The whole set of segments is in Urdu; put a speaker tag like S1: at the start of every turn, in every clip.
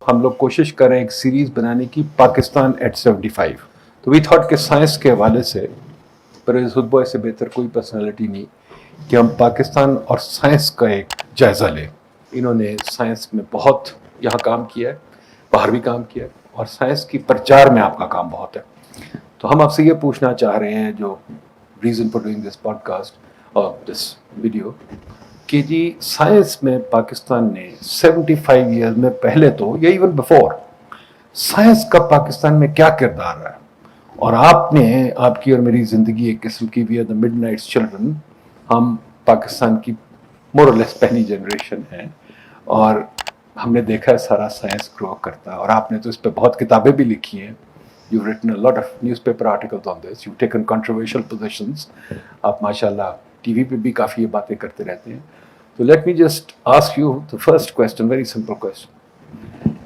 S1: ہم لوگ کوشش کر رہے ہیں ایک سیریز بنانے کی پاکستان ایٹ 75. تو وی تھاٹ کہ سائنس کے حوالے سے پرویز خود بوائے سے بہتر کوئی پرسنالٹی نہیں کہ ہم پاکستان اور سائنس کا ایک جائزہ لیں. انہوں نے سائنس میں بہت یہاں کام کیا ہے, باہر بھی کام کیا ہے, اور سائنس کی پرچار میں آپ کا کام بہت ہے. تو ہم آپ سے یہ پوچھنا چاہ رہے ہیں, جو reason for doing this podcast اور دس ویڈیو, کہ جی سائنس میں پاکستان نے 75 ایئرز میں پہلے تو یا ایون بیفور سائنس کا پاکستان میں کیا کردار رہا ہے. اور آپ کی اور میری زندگی ایک قسم کی we are the midnight's children. ہم پاکستان کی مور اور لیس پہلی جنریشن ہیں, اور ہم نے دیکھا ہے سارا سائنس گرو کرتا, اور آپ نے تو اس پہ بہت کتابیں بھی لکھی ہیں. You've written a lot of newspaper articles on this. You've taken controversial positions. آپ ماشاءاللہ ٹی وی پہ بھی کافی یہ باتیں کرتے رہتے ہیں. تو let me just ask you the first question, very simple question.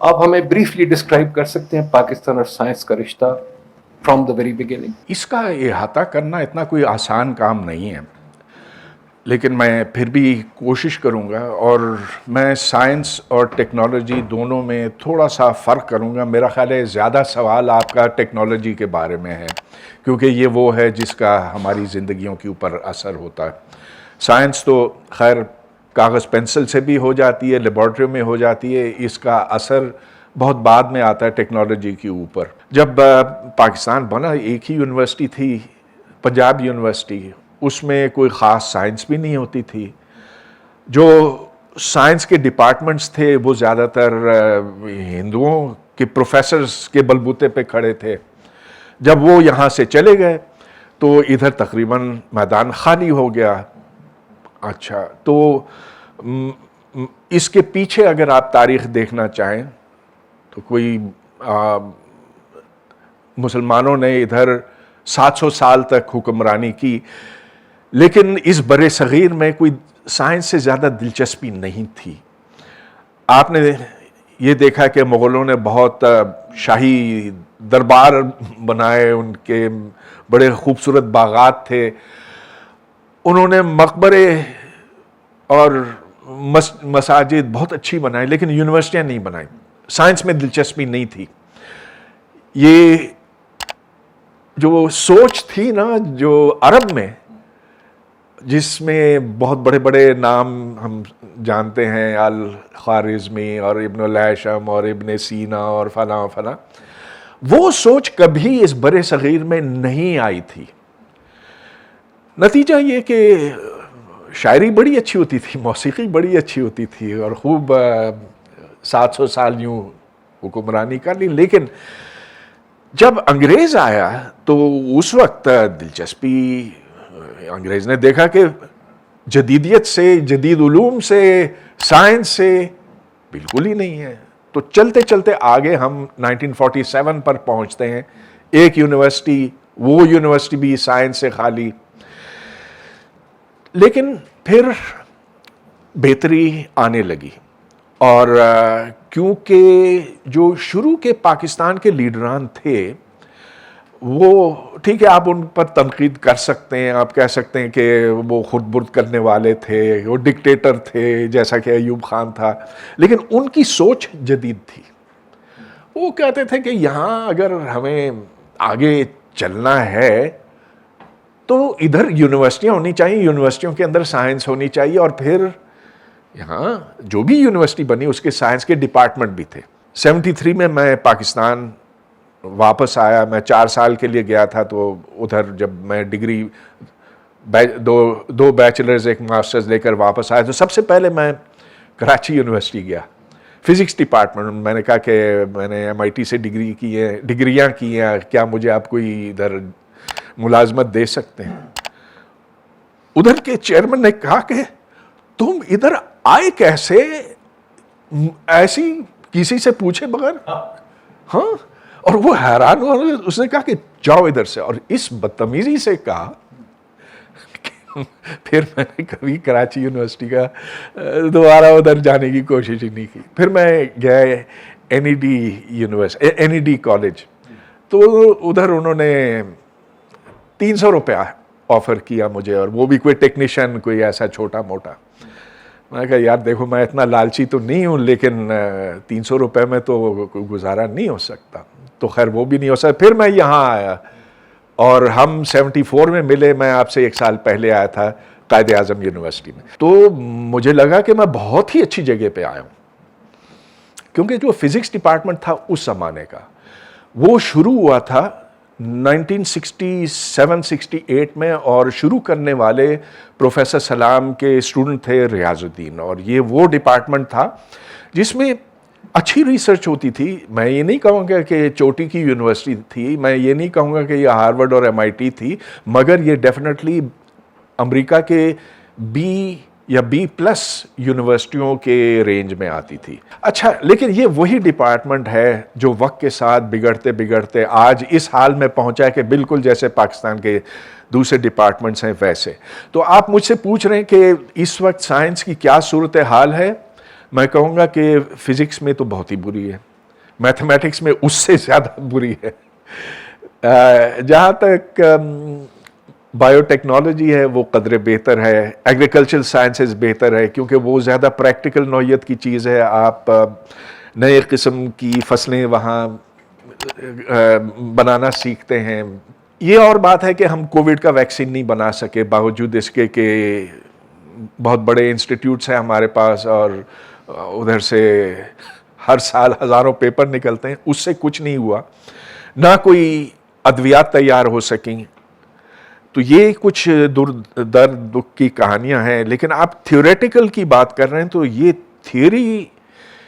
S1: آپ ہمیں briefly describe کر سکتے ہیں پاکستان اور سائنس کا رشتہ from the very beginning؟
S2: اس کا احاطہ کرنا اتنا کوئی آسان کام نہیں ہے, لیکن میں پھر بھی کوشش کروں گا, اور میں سائنس اور ٹیکنالوجی دونوں میں تھوڑا سا فرق کروں گا. میرا خیال ہے زیادہ سوال آپ کا ٹیکنالوجی کے بارے میں ہے, کیونکہ یہ وہ ہے جس کا ہماری زندگیوں کے اوپر اثر ہوتا ہے. سائنس تو خیر کاغذ پینسل سے بھی ہو جاتی ہے, لیبارٹری میں ہو جاتی ہے, اس کا اثر بہت بعد میں آتا ہے ٹیکنالوجی کے اوپر. جب پاکستان بنا ایک ہی یونیورسٹی تھی, پنجاب یونیورسٹی, اس میں کوئی خاص سائنس بھی نہیں ہوتی تھی. جو سائنس کے ڈپارٹمنٹس تھے وہ زیادہ تر ہندوؤں کے پروفیسرز کے بلبوتے پہ کھڑے تھے. جب وہ یہاں سے چلے گئے تو ادھر تقریباً میدان خالی ہو گیا. اچھا, تو اس کے پیچھے اگر آپ تاریخ دیکھنا چاہیں تو کوئی مسلمانوں نے ادھر 700 سال تک حکمرانی کی, لیکن اس برِ صغیر میں کوئی سائنس سے زیادہ دلچسپی نہیں تھی. آپ نے یہ دیکھا کہ مغلوں نے بہت شاہی دربار بنائے, ان کے بڑے خوبصورت باغات تھے, انہوں نے مقبرے اور مساجد بہت اچھی بنائی, لیکن یونیورسٹیاں نہیں بنائیں. سائنس میں دلچسپی نہیں تھی. یہ جو سوچ تھی نا جو عرب میں, جس میں بہت بڑے بڑے نام ہم جانتے ہیں, الخوارزمی اور ابن الہیثم اور ابن سینا اور فلاں فلاں, وہ سوچ کبھی اس برِ صغیر میں نہیں آئی تھی. نتیجہ یہ کہ شاعری بڑی اچھی ہوتی تھی, موسیقی بڑی اچھی ہوتی تھی, اور خوب 700 سال یوں حکمرانی کر لی. لیکن جب انگریز آیا تو اس وقت دلچسپی, انگریز نے دیکھا کہ جدیدیت سے, جدید علوم سے, سائنس سے بالکل ہی نہیں ہے. تو چلتے چلتے آگے ہم 1947 پر پہنچتے ہیں. ایک یونیورسٹی, وہ یونیورسٹی بھی سائنس سے خالی. لیکن پھر بہتری آنے لگی, اور کیونکہ جو شروع کے پاکستان کے لیڈران تھے وہ, ٹھیک ہے آپ ان پر تنقید کر سکتے ہیں, آپ کہہ سکتے ہیں کہ وہ خود برد کرنے والے تھے, وہ ڈکٹیٹر تھے جیسا کہ ایوب خان تھا, لیکن ان کی سوچ جدید تھی. وہ کہتے تھے کہ یہاں اگر ہمیں آگے چلنا ہے تو ادھر یونیورسٹیاں ہونی چاہیے, یونیورسٹیوں کے اندر سائنس ہونی چاہیے, اور پھر یہاں جو بھی یونیورسٹی بنی اس کے سائنس کے ڈپارٹمنٹ بھی تھے. 73 میں میں پاکستان واپس آیا. میں 4 سال کے لیے گیا تھا, تو ادھر جب میں ڈگری دو بیچلرز ایک ماسٹرز لے کر واپس آیا, تو سب سے پہلے میں کراچی یونیورسٹی گیا, فزکس ڈپارٹمنٹ. میں نے کہا کہ میں نے MIT سے ڈگریاں کی ہیں, کیا مجھے آپ کوئی ادھر ملازمت دے سکتے ہیں؟ ادھر کے چیئرمین نے کہا کہ تم ادھر آئے کیسے, ایسی کسی سے پوچھے بغیر؟ ہاں, اور وہ حیران ہوا. اس نے کہا کہ جاؤ ادھر سے, اور اس بدتمیزی سے کہا. پھر میں نے کبھی کراچی یونیورسٹی کا دوبارہ ادھر جانے کی کوشش ہی نہیں کی. پھر میں گیا NED کالج, تو ادھر انہوں نے 300 روپیہ آفر کیا مجھے, اور وہ بھی کوئی ٹیکنیشین, کوئی ایسا چھوٹا موٹا. میں کہا یار دیکھو میں اتنا لالچی تو نہیں ہوں لیکن 300 روپے میں تو گزارا نہیں ہو سکتا. تو خیر وہ بھی نہیں ہو سکتا. پھر میں یہاں آیا اور ہم 74 میں ملے. میں آپ سے 1 سال پہلے آیا تھا قائد اعظم یونیورسٹی میں. تو مجھے لگا کہ میں بہت ہی اچھی جگہ پہ آیا ہوں, کیونکہ جو فزکس ڈپارٹمنٹ تھا اس زمانے کا وہ شروع ہوا تھا 1967-68 میں, اور شروع کرنے والے پروفیسر سلام کے اسٹوڈنٹ تھے ریاض الدین. اور یہ وہ ڈپارٹمنٹ تھا جس میں اچھی ریسرچ ہوتی تھی. میں یہ نہیں کہوں گا کہ چوٹی کی یونیورسٹی تھی, میں یہ نہیں کہوں گا کہ یہ ہارورڈ اور MIT تھی, مگر یہ ڈیفینیٹلی امریکہ کے بی یا بی پلس یونیورسٹیوں کے رینج میں آتی تھی. اچھا, لیکن یہ وہی ڈپارٹمنٹ ہے جو وقت کے ساتھ بگڑتے بگڑتے آج اس حال میں پہنچا ہے کہ بالکل جیسے پاکستان کے دوسرے ڈپارٹمنٹس ہیں ویسے. تو آپ مجھ سے پوچھ رہے ہیں کہ اس وقت سائنس کی کیا صورتحال ہے. میں کہوں گا کہ فزکس میں تو بہت ہی بری ہے, میتھمیٹکس میں اس سے زیادہ بری ہے. جہاں تک بایو ٹیکنالوجی ہے وہ قدرے بہتر ہے, ایگریکلچرل سائنسز بہتر ہے کیونکہ وہ زیادہ پریکٹیکل نوعیت کی چیز ہے. آپ نئے قسم کی فصلیں وہاں بنانا سیکھتے ہیں. یہ اور بات ہے کہ ہم کووڈ کا ویکسین نہیں بنا سکے باوجود اس کے کہ بہت بڑے انسٹیٹیوٹس ہیں ہمارے پاس اور ادھر سے ہر سال ہزاروں پیپر نکلتے ہیں. اس سے کچھ نہیں ہوا, نہ کوئی ادویات تیار ہو سکیں. تو یہ کچھ درد دکھ کی کہانیاں ہیں. لیکن آپ تھیوریٹیکل کی بات کر رہے ہیں تو یہ تھیوری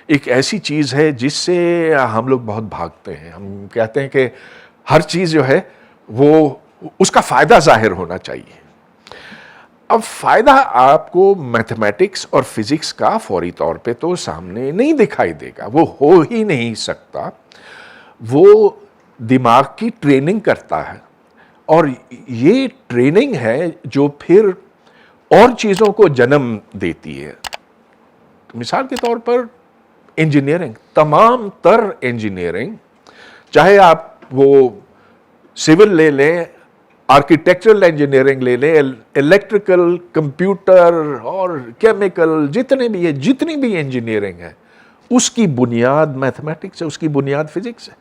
S2: ایک ایسی چیز ہے جس سے ہم لوگ بہت بھاگتے ہیں. ہم کہتے ہیں کہ ہر چیز جو ہے وہ اس کا فائدہ ظاہر ہونا چاہیے. اب فائدہ آپ کو میتھمیٹکس اور فزکس کا فوری طور پہ تو سامنے نہیں دکھائی دے گا, وہ ہو ہی نہیں سکتا. وہ دماغ کی ٹریننگ کرتا ہے, اور یہ ٹریننگ ہے جو پھر اور چیزوں کو جنم دیتی ہے. مثال کے طور پر انجینئرنگ, تمام تر انجینئرنگ, چاہے آپ وہ سول لے لیں, آرکیٹیکچرل انجینئرنگ لے لیں, الیکٹریکل, کمپیوٹر اور کیمیکل, جتنی بھی انجینئرنگ ہے اس کی بنیاد میتھمیٹکس ہے, اس کی بنیاد فزکس ہے.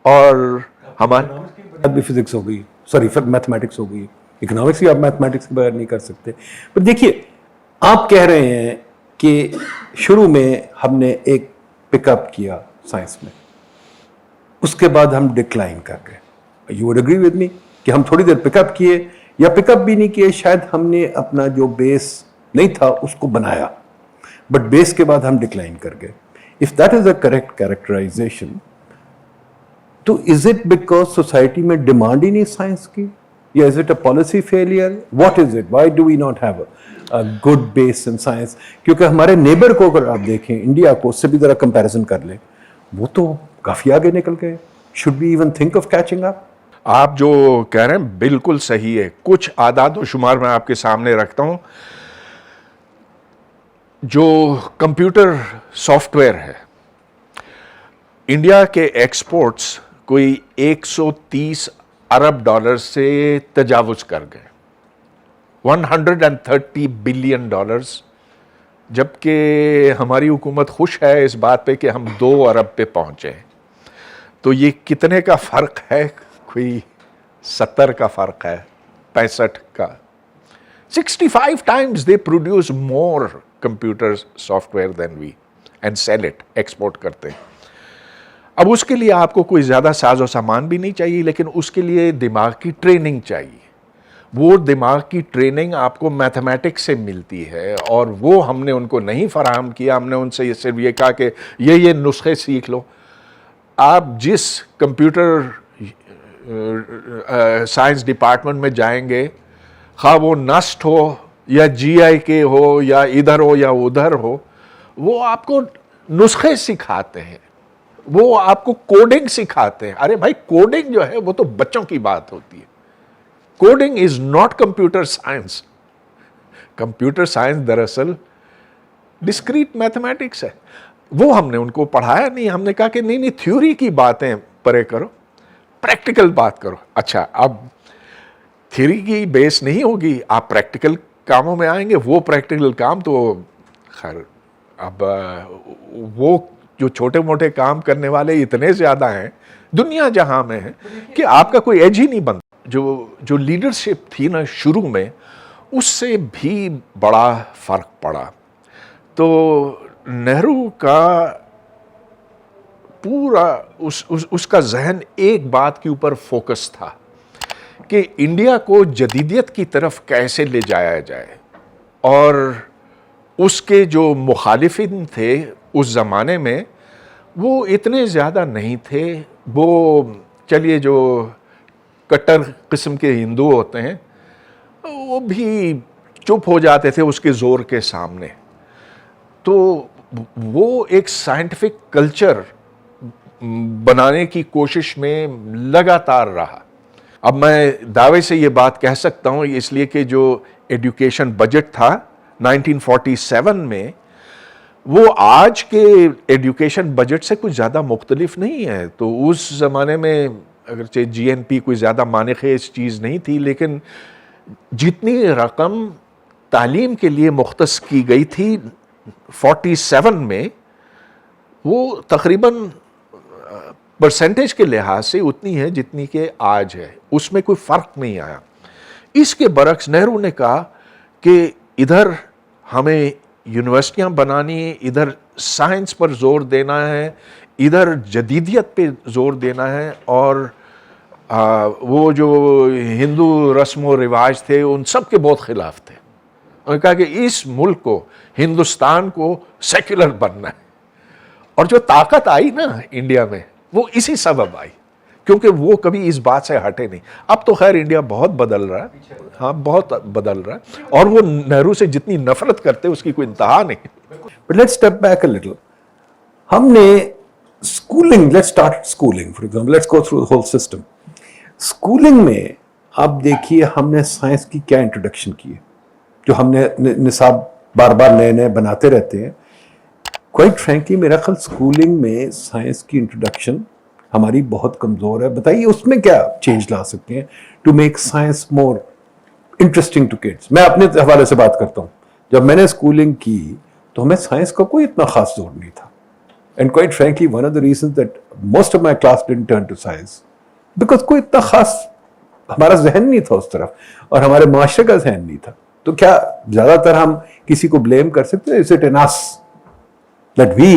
S2: اور ہمارے
S3: بھی فزکس ہو گئی, سوری میتھمیٹکس ہو گئی. اکنامکس بھی آپ میتھمیٹکس کے بغیر نہیں کر سکتے. پر دیکھیے, آپ کہہ رہے ہیں کہ شروع میں ہم نے ایک پک اپ کیا سائنس میں, اس کے بعد ہم ڈکلائن کر گئے. You would agree with me کہ ہم تھوڑی دیر پک اپ کیے, یا پک اپ بھی نہیں کیے, شاید ہم نے اپنا جو بیس نہیں تھا اس کو بنایا, بٹ بیس کے بعد ہم ڈکلائن کر گئے. If that is a correct characterisation, تو از اٹ بیکاز سوسائٹی میں ڈیمانڈ ہی نہیں سائنس کی, یا is it a policy failure? What is it? Why do we not have a good base in science? کیونکہ ہمارے نیبر کو اگر آپ دیکھیں, انڈیا کو, اس سے بھی ذرا کمپیریزن کر لیں, وہ تو کافی آگے نکل گئے. Should be even think of catching up.
S2: آپ جو کہہ رہے ہیں بالکل صحیح ہے. کچھ اعداد و شمار میں آپ کے سامنے رکھتا ہوں. جو کمپیوٹر سافٹ ویئر ہے, انڈیا کے ایکسپورٹس کوئی 130 ارب ڈالر سے تجاوز کر گئے, 130 بلین ڈالرز, جبکہ ہماری حکومت خوش ہے اس بات پہ کہ ہم 2 ارب پہ پہنچے ہیں. تو یہ کتنے کا فرق ہے؟ کوئی 70 کا فرق ہے, 65 کا. 65 times they produce more computer software than we and sell it, export کرتے ہیں. اب اس کے لیے آپ کو کوئی زیادہ ساز و سامان بھی نہیں چاہیے, لیکن اس کے لیے دماغ کی ٹریننگ چاہیے. وہ دماغ کی ٹریننگ آپ کو میتھمیٹکس سے ملتی ہے, اور وہ ہم نے ان کو نہیں فراہم کیا. ہم نے ان سے صرف یہ کہا کہ یہ نسخے سیکھ لو. آپ جس کمپیوٹر سائنس ڈپارٹمنٹ میں جائیں گے, خواہ وہ نسٹ ہو یا GIK ہو یا ادھر ہو یا ادھر ہو, وہ آپ کو نسخے سکھاتے ہیں, وہ آپ کو کوڈنگ سکھاتے ہیں. ارے بھائی, کوڈنگ جو ہے وہ تو بچوں کی بات ہوتی ہے. Coding is not computer science. Computer science دراصل ڈسکریٹ میتھمیٹکس ہے. وہ ہم نے ان کو پڑھایا نہیں. ہم نے کہا کہ نہیں, تھیوری کی باتیں پرے کرو, پریکٹیکل بات کرو. اچھا, اب تھیوری کی بیس نہیں ہوگی, آپ پریکٹیکل کاموں میں آئیں گے. وہ پریکٹیکل کام تو خیر اب وہ جو چھوٹے موٹے کام کرنے والے اتنے زیادہ ہیں دنیا جہاں میں ہے کہ آپ کا کوئی ایج ہی نہیں بنتا. جو لیڈرشپ تھی نا شروع میں, اس سے بھی بڑا فرق پڑا. تو نہرو کا پورا اس کا ذہن ایک بات کے اوپر فوکس تھا کہ انڈیا کو جدیدیت کی طرف کیسے لے جایا جائے. اور اس کے جو مخالفین تھے اس زمانے میں وہ اتنے زیادہ نہیں تھے. وہ چلیے جو کٹر قسم کے ہندو ہوتے ہیں وہ بھی چپ ہو جاتے تھے اس کے زور کے سامنے. تو وہ ایک سائنٹیفک کلچر بنانے کی کوشش میں لگاتار رہا. اب میں دعوے سے یہ بات کہہ سکتا ہوں اس لیے کہ جو ایڈوکیشن بجٹ تھا 1947 میں وہ آج کے ایڈوکیشن بجٹ سے کچھ زیادہ مختلف نہیں ہے. تو اس زمانے میں اگرچہ جی این پی کوئی زیادہ معنی خیز چیز نہیں تھی, لیکن جتنی رقم تعلیم کے لیے مختص کی گئی تھی 47 میں وہ تقریباً پرسنٹیج کے لحاظ سے اتنی ہے جتنی کہ آج ہے. اس میں کوئی فرق نہیں آیا. اس کے برعکس نہرو نے کہا کہ ادھر ہمیں یونیورسٹیاں بنانی, ادھر سائنس پر زور دینا ہے, ادھر جدیدیت پہ زور دینا ہے. اور وہ جو ہندو رسم و رواج تھے ان سب کے بہت خلاف تھے. انہوں نے کہا کہ اس ملک کو, ہندوستان کو سیکولر بننا ہے. اور جو طاقت آئی نا انڈیا میں وہ اسی سبب آئی, کیونکہ وہ کبھی اس بات سے ہٹے نہیں. اب تو خیر انڈیا بہت بدل رہا ہے, ہاں بہت بدل رہا ہے, اور وہ نہرو سے جتنی نفرت کرتے اس کی کوئی انتہا نہیں.
S3: But let's step back a little. ہم نے schooling, let's start schooling for example, let's go through the whole system. schooling میں آپ دیکھیے ہم نے سائنس کی کیا انٹروڈکشن کی ہے, جو ہم نے نصاب بار بار نئے نئے بناتے رہتے ہیں. کوائٹ فرینکلی میرا خیال اسکولنگ میں سائنس کی انٹروڈکشن ہماری بہت کمزور ہے. بتائیے اس میں کیا چینج لا سکتے ہیں to make science more interesting to kids. میں اپنے حوالے سے بات کرتا ہوں, جب میں نے اسکولنگ کی تو ہمیں سائنس کا کوئی اتنا خاص زور نہیں تھا. And quite frankly one of the reasons that most of my class didn't turn to science because کوئی اتنا خاص ہمارا ذہن نہیں تھا اس طرف, اور ہمارے معاشرے کا ذہن نہیں تھا. تو کیا زیادہ تر ہم کسی کو بلیم کر سکتے ہیں is it in us that we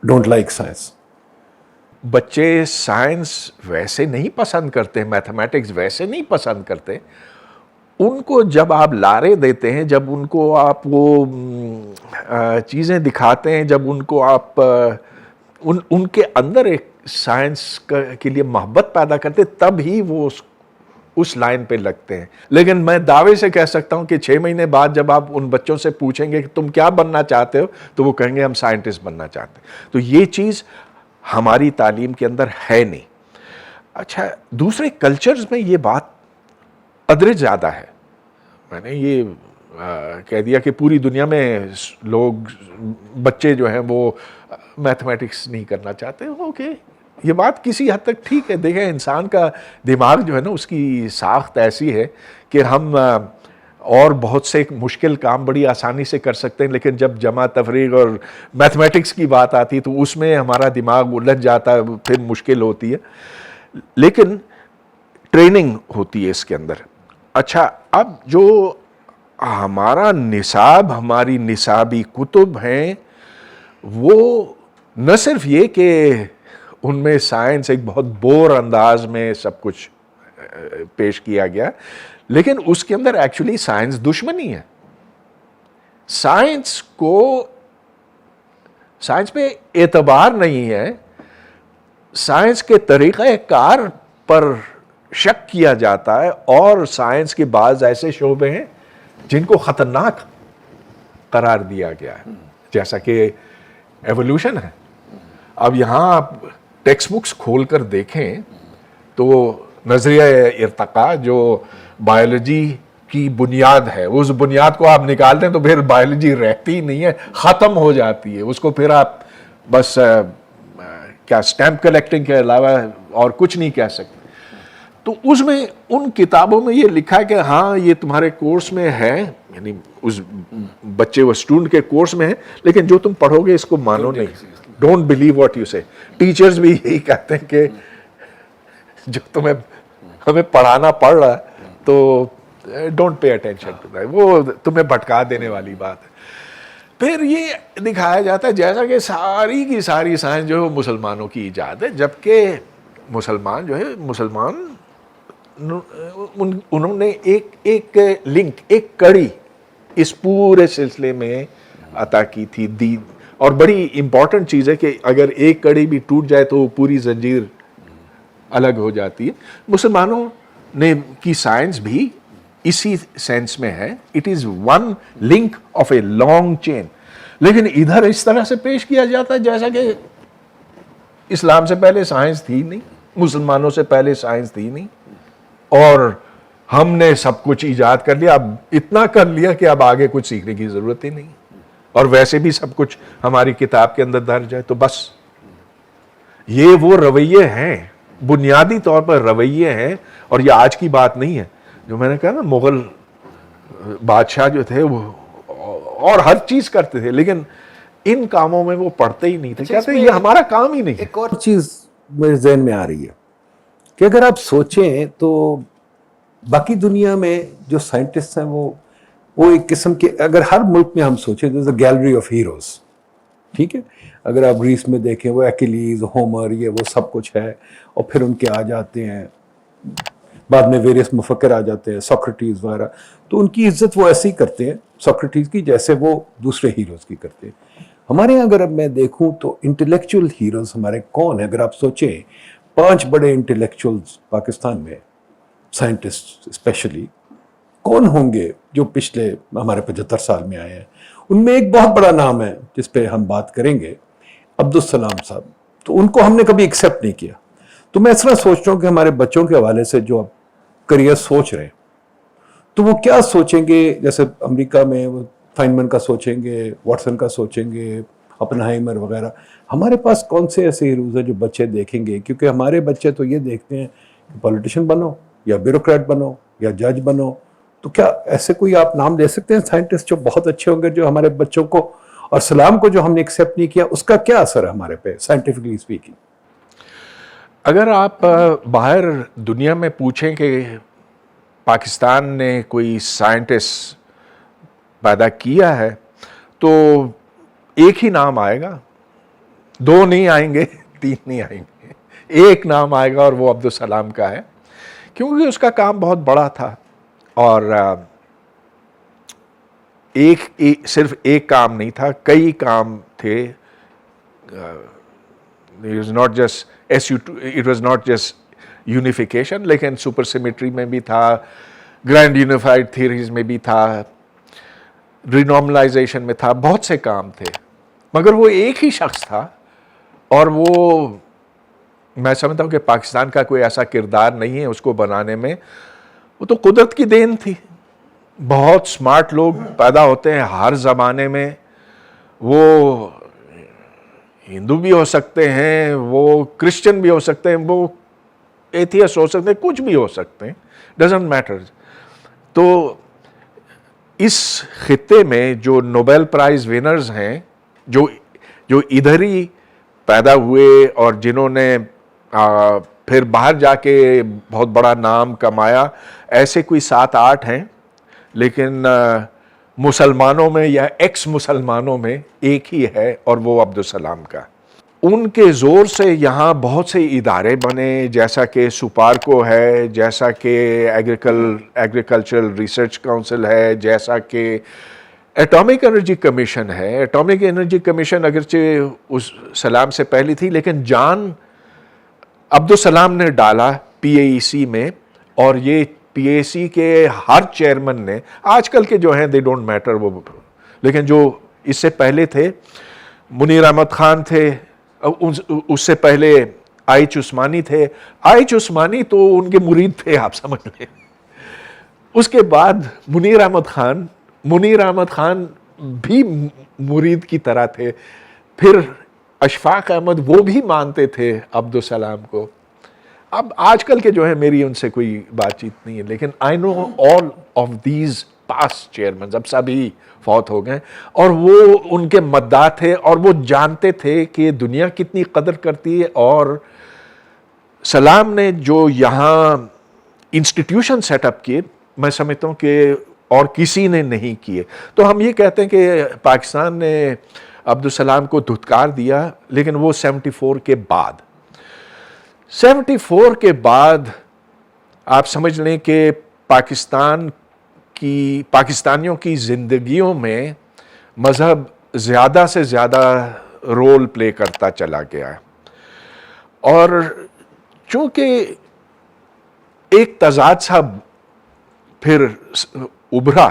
S3: don't like science?
S2: بچے سائنس ویسے نہیں پسند کرتے, میتھمیٹکس ویسے نہیں پسند کرتے. ان کو جب آپ لارے دیتے ہیں, جب ان کو آپ وہ چیزیں دکھاتے ہیں, جب ان کو آپ ان کے اندر ایک سائنس کے لیے محبت پیدا کرتے, تب ہی وہ اس لائن پہ لگتے ہیں. لیکن میں دعوے سے کہہ سکتا ہوں کہ 6 مہینے بعد جب آپ ان بچوں سے پوچھیں گے کہ تم کیا بننا چاہتے ہو, تو وہ کہیں گے ہم سائنٹسٹ بننا چاہتے ہیں. تو یہ چیز ہماری تعلیم کے اندر ہے نہیں. اچھا, دوسرے کلچرز میں یہ بات ادرج زیادہ ہے. میں نے یہ کہہ دیا کہ پوری دنیا میں لوگ, بچے جو ہیں وہ میتھمیٹکس نہیں کرنا چاہتے. اوکے, یہ بات کسی حد تک ٹھیک ہے. دیکھیں انسان کا دماغ جو ہے نا اس کی ساخت ایسی ہے کہ ہم اور بہت سے مشکل کام بڑی آسانی سے کر سکتے ہیں, لیکن جب جمع تفریق اور میتھمیٹکس کی بات آتی تو اس میں ہمارا دماغ الجھ جاتا ہے, پھر مشکل ہوتی ہے. لیکن ٹریننگ ہوتی ہے اس کے اندر. اچھا, اب جو ہمارا نصاب, ہماری نصابی کتب ہیں, وہ نہ صرف یہ کہ ان میں سائنس ایک بہت بور انداز میں سب کچھ پیش کیا گیا, لیکن اس کے اندر ایکچولی سائنس دشمنی ہے. سائنس پہ اعتبار نہیں ہے, سائنس کے طریقہ کار پر شک کیا جاتا ہے, اور سائنس کے بعض ایسے شعبے ہیں جن کو خطرناک قرار دیا گیا ہے, جیسا کہ ایوولوشن ہے. اب یہاں آپ ٹیکسٹ بکس کھول کر دیکھیں تو نظریہ ارتقاء جو بایولوجی کی بنیاد ہے, اس بنیاد کو آپ نکال دیں تو پھر بایولوجی رہتی ہی نہیں ہے, ختم ہو جاتی ہے. اس کو پھر آپ بس کیا اسٹیمپ کلیکٹنگ کے علاوہ اور کچھ نہیں کہہ سکتے. تو اس میں ان کتابوں میں یہ لکھا ہے کہ ہاں یہ تمہارے کورس میں ہے, یعنی اس بچے وہ اسٹوڈنٹ کے کورس میں ہیں لیکن جو تم پڑھو گے اس کو مانو نہیں. ڈونٹ بلیو واٹ یو سے. ٹیچرز بھی یہی کہتے ہیں کہ جو ہمیں پڑھانا پڑ رہا ہے تو don't pay attention to that, وہ تمہیں بھٹکا دینے والی بات ہے. پھر یہ دکھایا جاتا ہے جیسا کہ ساری کی ساری سائنس جو ہے مسلمانوں کی ایجاد ہے, جبکہ مسلمان جو ہے انہوں نے ایک لنک, ایک کڑی اس پورے سلسلے میں عطا کی تھی دین. اور بڑی امپورٹنٹ چیز ہے کہ اگر ایک کڑی بھی ٹوٹ جائے تو پوری زنجیر الگ ہو جاتی ہے. مسلمانوں نے کی سائنس بھی اسی سینس میں ہے, it is one link of a long chain. لیکن ادھر اس طرح سے پیش کیا جاتا ہے جیسا کہ اسلام سے پہلے سائنس تھی نہیں, مسلمانوں سے پہلے سائنس تھی نہیں, اور ہم نے سب کچھ ایجاد کر لیا, اب اتنا کر لیا کہ اب آگے کچھ سیکھنے کی ضرورت ہی نہیں, اور ویسے بھی سب کچھ ہماری کتاب کے اندر درج ہے. تو بس یہ وہ رویے ہیں, بنیادی طور پر رویے ہیں, اور یہ آج کی بات نہیں ہے. جو میں نے کہا نا, مغل بادشاہ جو تھے وہ اور ہر چیز کرتے تھے لیکن ان کاموں میں وہ پڑھتے ہی نہیں تھے, کہتے ہیں یہ ہمارا کام ہی نہیں ہے.
S3: ایک اور چیز میرے ذہن میں آ رہی ہے کہ اگر آپ سوچیں تو باقی دنیا میں جو سائنٹسٹ ہیں وہ ایک قسم کے, اگر ہر ملک میں ہم سوچیں تو گیلری آف ہیروز, ٹھیک ہے, اگر آپ گریس میں دیکھیں وہ ایکیلیز, ہومر, یہ وہ سب کچھ ہے, اور پھر ان کے آ جاتے ہیں بعد میں ویریس مفکر آ جاتے ہیں, سوکریٹیز وغیرہ, تو ان کی عزت وہ ایسے ہی کرتے ہیں سوکریٹیز کی جیسے وہ دوسرے ہیروز کی کرتے ہیں. ہمارے یہاں اگر اب میں دیکھوں تو انٹلیکچوئل ہیروز ہمارے کون ہیں؟ اگر آپ سوچیں 5 بڑے انٹلیکچوئلز پاکستان میں, سائنٹسٹ اسپیشلی, کون ہوں گے جو پچھلے ہمارے 75 سال میں آئے ہیں؟ ان میں ایک بہت بڑا نام ہے جس پہ ہم بات کریں گے, عبدالسلام صاحب. تو ان کو ہم نے کبھی ایکسیپٹ نہیں کیا. تو میں اس طرح سوچ رہا ہوں کہ ہمارے بچوں کے حوالے سے جو اب کریئر سوچ رہے ہیں تو وہ کیا سوچیں گے؟ جیسے امریکہ میں وہ فائنمن کا سوچیں گے, واٹسن کا سوچیں گے, اپنہائمر وغیرہ. ہمارے پاس کون سے ایسے ہیروز ہیں جو بچے دیکھیں گے؟ کیونکہ ہمارے بچے تو یہ دیکھتے ہیں کہ پولیٹیشین بنو یا بیوروکریٹ بنو یا جج بنو. تو کیا ایسے کوئی آپ نام دے سکتے ہیں سائنٹسٹ جو بہت اچھے ہوں گے جو ہمارے بچوں کو, اور سلام کو جو ہم نے ایکسیپٹ نہیں کیا, اس کا کیا اثر ہے ہمارے پہ سائنٹیفکلی اسپیکنگ؟
S2: اگر آپ باہر دنیا میں پوچھیں کہ پاکستان نے کوئی سائنٹسٹ پیدا کیا ہے تو ایک ہی نام آئے گا, 2 نہیں آئیں گے, 3 نہیں آئیں گے, ایک نام آئے گا اور وہ عبدالسلام کا ہے, کیونکہ اس کا کام بہت بڑا تھا. اور صرف ایک کام نہیں تھا, کئی کام تھے. It was not just unification, لیکن سپر سیمیٹری میں بھی تھا, گرینڈ یونیفائڈ تھیوریز میں بھی تھا, رینارملائزیشن میں تھا, بہت سے کام تھے. مگر وہ ایک ہی شخص تھا, اور وہ میں سمجھتا ہوں کہ پاکستان کا کوئی ایسا کردار نہیں ہے اس کو بنانے میں. وہ تو قدرت کی دین تھی. بہت سمارٹ لوگ پیدا ہوتے ہیں ہر زمانے میں, وہ ہندو بھی ہو سکتے ہیں, وہ کرسچن بھی ہو سکتے ہیں, وہ ایتھیسٹ ہو سکتے ہیں, کچھ بھی ہو سکتے ہیں, ڈزنٹ میٹر. تو اس خطے میں جو نوبل پرائز ونرز ہیں, جو ادھر ہی پیدا ہوئے اور جنہوں نے پھر باہر جا کے بہت بڑا نام کمایا, ایسے کوئی 7-8 ہیں. لیکن مسلمانوں میں یا ایکس مسلمانوں میں ایک ہی ہے, اور وہ عبدالسلام کا. ان کے زور سے یہاں بہت سے ادارے بنے, جیسا کہ سپارکو ہے, جیسا کہ ایگریکلچرل ریسرچ کاؤنسل ہے, جیسا کہ ایٹامک انرجی کمیشن ہے. ایٹامک انرجی کمیشن اگرچہ اس سلام سے پہلی تھی, لیکن جان عبدالسلام نے ڈالا PAEC میں, اور یہ PAEC کے ہر چیئرمین نے, آج کل کے جو ہیں دے ڈونٹ میٹر وہ, لیکن جو اس سے پہلے تھے, منیر احمد خان تھے, اس سے پہلے آئچ عثمانی تھے. آئچ عثمانی تو ان کے مرید تھے, آپ سمجھ لیں. اس کے بعد منیر احمد خان بھی مرید کی طرح تھے. پھر اشفاق احمد, وہ بھی مانتے تھے عبدالسلام کو. اب آج کل کے جو ہے میری ان سے کوئی بات چیت نہیں ہے, لیکن I know all of these past chairman, اب سبھی فوت ہو گئے, اور وہ ان کے مداح تھے اور وہ جانتے تھے کہ دنیا کتنی قدر کرتی ہے, اور سلام نے جو یہاں انسٹیٹیوشن سیٹ اپ کیے میں سمجھتا ہوں کہ اور کسی نے نہیں کیے. تو ہم یہ کہتے ہیں کہ پاکستان نے عبدالسلام کو دھتکار دیا, لیکن وہ 74 کے بعد 74 کے بعد آپ سمجھ لیں کہ پاکستانیوں کی زندگیوں میں مذہب زیادہ سے زیادہ رول پلے کرتا چلا گیا, اور چونکہ ایک تضاد سا پھر ابھرا,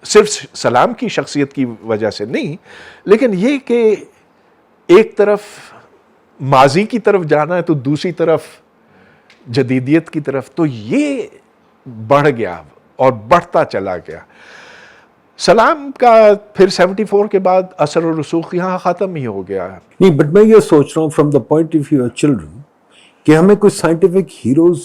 S2: صرف سلام کی شخصیت کی وجہ سے نہیں, لیکن یہ کہ ایک طرف ماضی کی طرف جانا ہے تو دوسری طرف جدیدیت کی طرف, تو یہ بڑھ گیا اور بڑھتا چلا گیا. سلام کا پھر 74 کے بعد اثر و رسوخ یہاں ختم ہی ہو گیا.
S3: نہیں, بٹ میں یہ سوچ رہا ہوں from the point of view of children کہ ہمیں کوئی scientific heroes,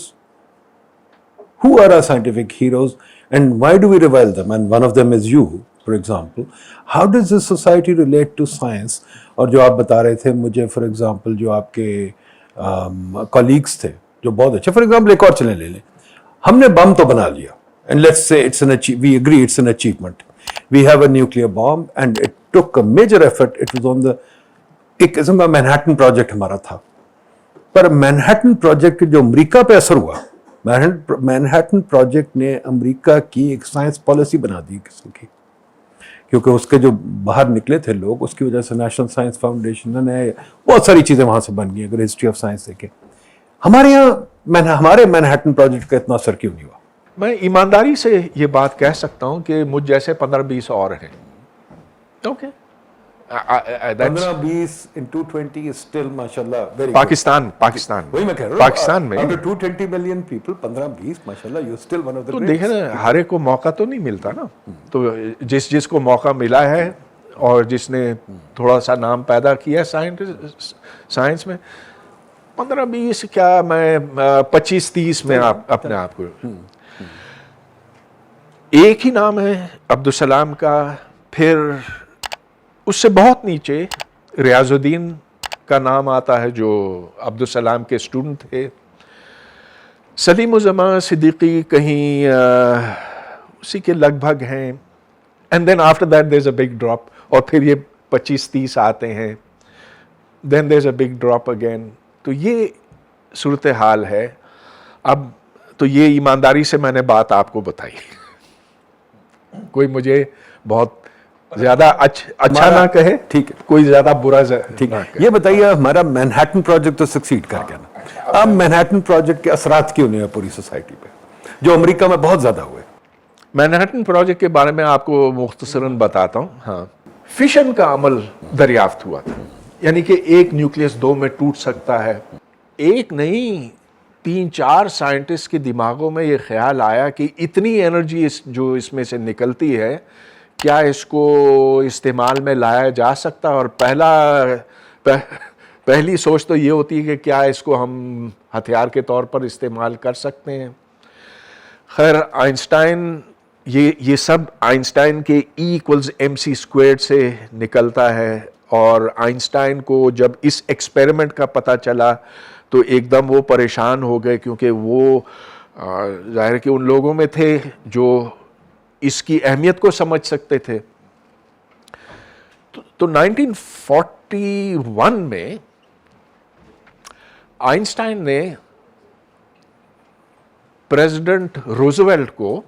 S3: who are our scientific heroes and why do we revile them, and one of them is you for example. How does this society relate to science? اور جو آپ بتا رہے تھے مجھے فار ایگزامپل جو آپ کے کولیگس تھے جو بہت اچھے, فار ایگزامپل ایک اور چلیں لے لیں, ہم نے بم تو بنا لیا and let's say we agree it's an achievement. We have a nuclear bomb and it took a major effort. It was on the ایک قسم کا مینہٹن پروجیکٹ ہمارا تھا, پر مینہٹن پروجیکٹ جو امریکہ پہ اثر ہوا, مینہٹن پروجیکٹ نے امریکہ کی ایک سائنس پالیسی بنا دی قسم کی, کیونکہ اس کے جو باہر نکلے تھے لوگ, اس کی وجہ سے نیشنل سائنس فاؤنڈیشن نے بہت ساری چیزیں وہاں سے بن گئی. اگر ہسٹری آف سائنس دیکھیں, ہمارے یہاں ہمارے مینہٹن پروجیکٹ کا اتنا اثر کیوں نہیں ہوا؟
S2: میں ایمانداری سے یہ بات کہہ سکتا ہوں کہ مجھ جیسے 15-20 اور ہیں. اوکے,
S3: 15-20 in 220 is still ماشاءاللہ very good.
S2: پاکستان
S3: وہی میں کہہ رہا ہوں,
S2: پاکستان میں
S3: out of 220 million people 15-20 ماشاءاللہ you're still one of the
S2: تو
S3: greats.
S2: دیکھیں نا, ہر ایک کو موقع تو نہیں ملتا نا, تو جس کو موقع ملا ہے اور جس نے تھوڑا سا نام پیدا کیا سائنس میں, 15-20 کیا, میں 25-30 میں اپنے آپ کو, ایک ہی نام ہے عبدالسلام کا. پھر اس سے بہت نیچے ریاض الدین کا نام آتا ہے جو عبدالسلام کے اسٹوڈنٹ تھے. سلیم الزمان صدیقی کہیں اسی کے لگ بھگ ہیں, and then after that there is a big drop, اور پھر یہ 25-30 آتے ہیں, then there is a big drop again. تو یہ صورتحال ہے. اب تو یہ ایمانداری سے میں نے بات آپ کو بتائی, کوئی مجھے بہت زیادہ اچھا نہ کہے,
S3: ٹھیک ہے,
S2: کوئی زیادہ برا
S3: ٹھیک ہے. یہ بتائیے ہمارا مینہٹن پروجیکٹ تو سکسیڈ کر گیا نا, اب مینہٹن پروجیکٹ کے اثرات کیوں نہیں ہیں پوری سوسائٹی پہ, جو امریکہ میں بہت زیادہ ہوئے؟
S2: مینہٹن پروجیکٹ کے بارے میں آپ کو مختصراً بتاتا ہوں. ہاں, فشن کا عمل دریافت ہوا تھا, یعنی کہ ایک نیوکلیس 2 میں ٹوٹ سکتا ہے. ایک نہیں, 3-4 سائنٹسٹ کے دماغوں میں یہ خیال آیا کہ اتنی انرجی جو اس میں سے نکلتی ہے, کیا اس کو استعمال میں لایا جا سکتا؟ اور پہلی سوچ تو یہ ہوتی ہے کہ کیا اس کو ہم ہتھیار کے طور پر استعمال کر سکتے ہیں. خیر, آئنسٹائن, یہ سب آئنسٹائن کے E=mc² سے نکلتا ہے, اور آئنسٹائن کو جب اس ایکسپیریمنٹ کا پتہ چلا تو ایک دم وہ پریشان ہو گئے, کیونکہ وہ ظاہر کہ ان لوگوں میں تھے جو اس کی اہمیت کو سمجھ سکتے تھے. تو 1941 میں آئنسٹائن نے پریزیڈنٹ روزویلٹ کو,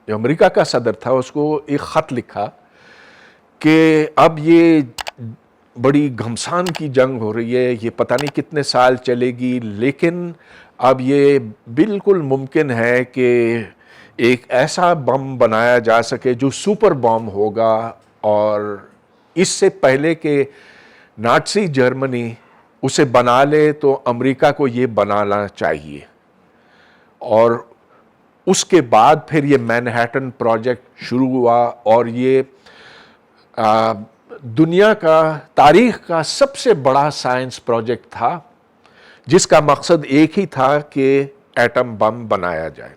S2: جو امریکہ کا صدر تھا, اس کو ایک خط لکھا کہ اب یہ بڑی گھمسان کی جنگ ہو رہی ہے, یہ پتہ نہیں کتنے سال چلے گی, لیکن اب یہ بالکل ممکن ہے کہ ایک ایسا بم بنایا جا سکے جو سپر بم ہوگا, اور اس سے پہلے کہ نازی جرمنی اسے بنا لے تو امریکہ کو یہ بنانا چاہیے. اور اس کے بعد پھر یہ مینہٹن پروجیکٹ شروع ہوا, اور یہ دنیا کا, تاریخ کا سب سے بڑا سائنس پروجیکٹ تھا, جس کا مقصد ایک ہی تھا کہ ایٹم بم بنایا جائے.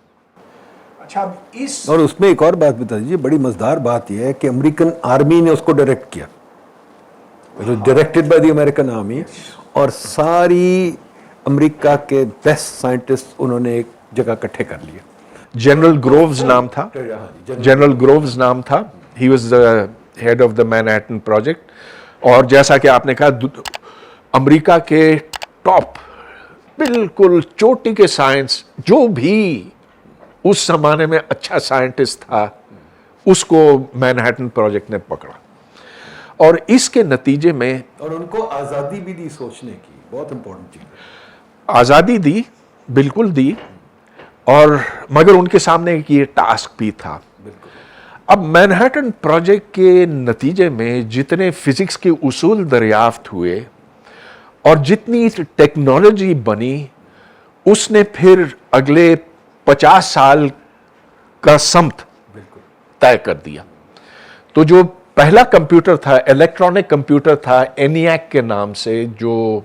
S2: اچھا اب اس
S3: اور اس میں ایک اور بات بتا دیجیے, بڑی مزدار بات یہ ہے کہ امریکن آرمی نے اس کو ڈائریکٹ کیا, directed by the American army, اور ساری امریکہ کے بیسٹ سائنٹسٹ انہوں نے ایک جگہ اکٹھے کر لیے.
S2: جنرل گرووز نام تھا, جنرل گرووز نام تھا, he was the head of the Manhattan project. اور جیسا کہ آپ نے کہا امریکہ کے ٹاپ بالکل چوٹی کے سائنس, جو بھی اس زمانے میں اچھا سائنٹسٹ تھا, اس کو مینہٹن پروجیکٹ نے پکڑا. اور اس کے نتیجے میں
S3: اور ان کو آزادی بھی دی سوچنے کی, بہت امپورٹنٹ چیز.
S2: آزادی دی, بالکل دی, اور مگر ان کے سامنے ایک یہ ٹاسک بھی تھا. اب مینہٹن پروجیکٹ کے نتیجے میں جتنے فزکس کے اصول دریافت ہوئے اور جتنی ٹیکنالوجی بنی, اس نے پھر اگلے 50 سال کا سمت طے کر دیا. تو جو پہلا کمپیوٹر تھا, الیکٹرانک کمپیوٹر تھا اینیاک کے نام سے, جو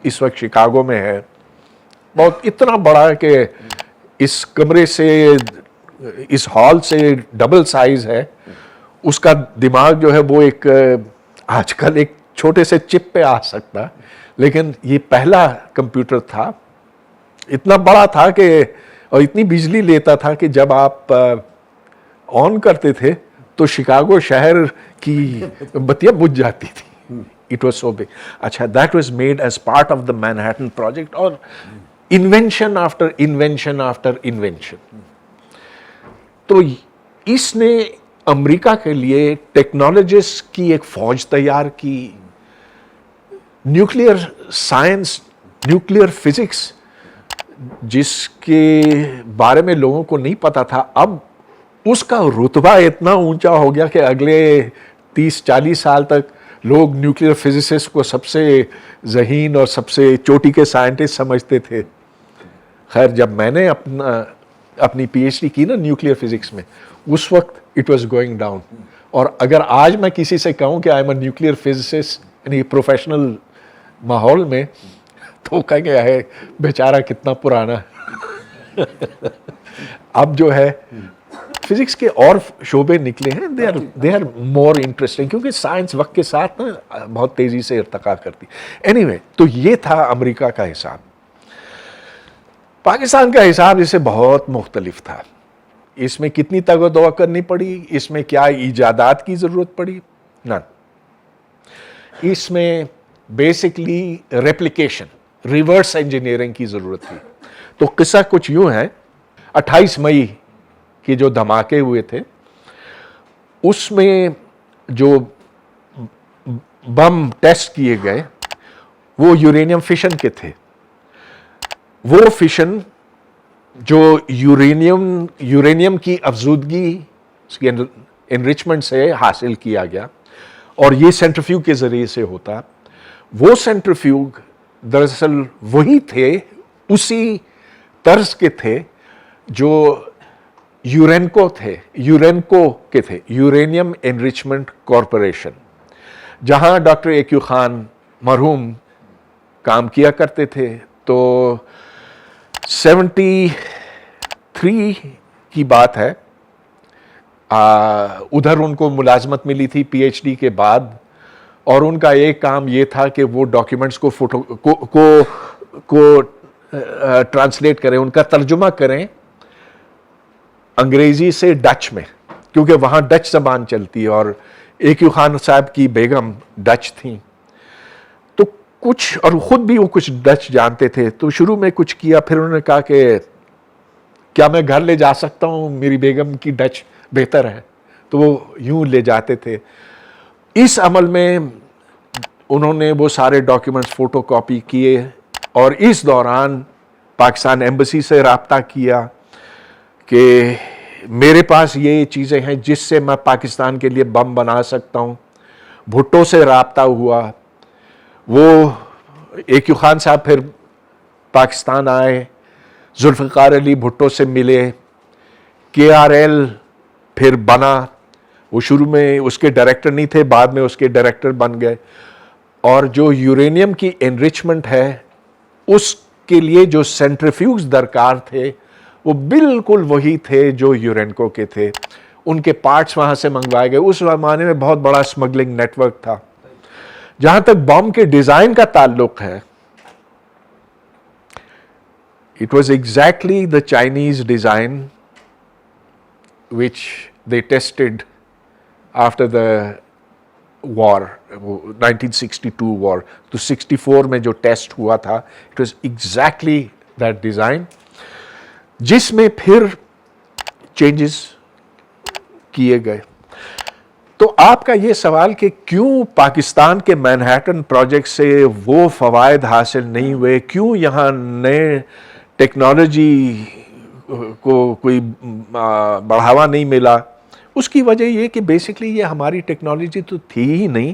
S2: اس وقت شکاگو میں ہے, بہت اتنا بڑا ہے کہ اس کمرے سے, اس ہال سے ڈبل سائز ہے. اس کا دماغ جو ہے وہ ایک آج کل ایک چھوٹے سے چپ پہ آ سکتا, لیکن یہ پہلا کمپیوٹر تھا. اتنا بڑا تھا کہ اور اتنی بجلی لیتا تھا کہ جب آپ آن کرتے تھے تو شکاگو شہر کی بتیاں بجھ جاتی تھی. It was so big. اچھا, that was made as part of the Manhattan project. اور invention after invention after invention. تو اس نے امریکہ کے لیے ٹیکنالوجسٹ کی ایک فوج تیار کی. نیوکلیئر سائنس, نیوکلیئر فزکس, جس کے بارے میں لوگوں کو نہیں پتا تھا, اب اس کا رتبہ اتنا اونچا ہو گیا کہ اگلے 30-40 سال تک لوگ نیوکلیئر فزسسٹ کو سب سے ذہین اور سب سے چوٹی کے سائنٹسٹ سمجھتے تھے. خیر, جب میں نے اپنی پی ایچ ڈی کی نا نیوکلیئر فزکس میں, اس وقت اٹ واز گوئنگ ڈاؤن. اور اگر آج میں کسی سے کہوں کہ I am a nuclear physicist یعنی پروفیشنل ماحول میں, تو کہیں گے ہے بیچارہ کتنا پرانا. اب جو ہے فزکس کے اور شعبے نکلے ہیں, دے آر مور انٹرسٹنگ, کیونکہ سائنس وقت کے ساتھ نا بہت تیزی سے ارتقا کرتی. اینی وے, تو یہ تھا امریکہ کا حساب. پاکستان کا حساب اس سے بہت مختلف تھا. اس میں کتنی تگ کرنی پڑی, اس میں کیا ایجادات کی ضرورت پڑی, نہ. اس میں بیسکلی ریپلیکیشن, ریورس انجینئرنگ کی ضرورت تھی. تو قصہ کچھ یوں ہے, 28 مئی کے جو دھماکے ہوئے تھے, اس میں جو بم ٹیسٹ کیے گئے وہ یورینیم فشن کے تھے. وہ فشن جو یورینیم کی افزودگی, اس کی انریچمنٹ سے حاصل کیا گیا, اور یہ سینٹریفیوگ کے ذریعے سے ہوتا. وہ سینٹریفیوگ دراصل وہی تھے, اسی طرز کے تھے جو یورینکو کے تھے, یورینیم انریچمنٹ کارپوریشن, جہاں ڈاکٹر اے کیو خان مرحوم کام کیا کرتے تھے. تو 73 کی بات ہے, ادھر ان کو ملازمت ملی تھی پی ایچ ڈی کے بعد, اور ان کا ایک کام یہ تھا کہ وہ ڈاکیومنٹس کو ٹرانسلیٹ کریں, ان کا ترجمہ کریں انگریزی سے ڈچ میں, کیونکہ وہاں ڈچ زبان چلتی ہے, اور اے کیو خان صاحب کی بیگم ڈچ تھیں. تو کچھ, اور خود بھی وہ کچھ ڈچ جانتے تھے. تو شروع میں کچھ کیا, پھر انہوں نے کہا کہ کیا میں گھر لے جا سکتا ہوں, میری بیگم کی ڈچ بہتر ہے. تو وہ یوں لے جاتے تھے. اس عمل میں انہوں نے وہ سارے ڈاکیومنٹس فوٹو کاپی کیے, اور اس دوران پاکستان ایمبیسی سے رابطہ کیا کہ میرے پاس یہ چیزیں ہیں جس سے میں پاکستان کے لیے بم بنا سکتا ہوں. بھٹو سے رابطہ ہوا, وہ اے کیو خان صاحب پھر پاکستان آئے, ذوالفقار علی بھٹو سے ملے, کے آر ایل پھر بنا. وہ شروع میں اس کے ڈائریکٹر نہیں تھے, بعد میں اس کے ڈائریکٹر بن گئے. اور جو یورینیم کی انریچمنٹ ہے اس کے لیے جو سینٹریفیوگز درکار تھے وہ بالکل وہی تھے جو یورینکو کے تھے. ان کے پارٹس وہاں سے منگوائے گئے. اس زمانے میں بہت بڑا اسمگلنگ نیٹ ورک تھا. جہاں تک بم کے ڈیزائن کا تعلق ہے, it was exactly the Chinese design which they tested after the war, 1962 war. تو 64 میں جو ٹیسٹ ہوا تھا, it was exactly that design, جس میں پھر چینجز کیے گئے. تو آپ کا یہ سوال کہ کیوں پاکستان کے مینہٹن پروجیکٹ سے وہ فوائد حاصل نہیں ہوئے, کیوں یہاں نئے ٹیکنالوجی کو کوئی بڑھاوا نہیں ملا, اس کی وجہ یہ کہ بیسکلی یہ ہماری ٹیکنالوجی تو تھی ہی نہیں.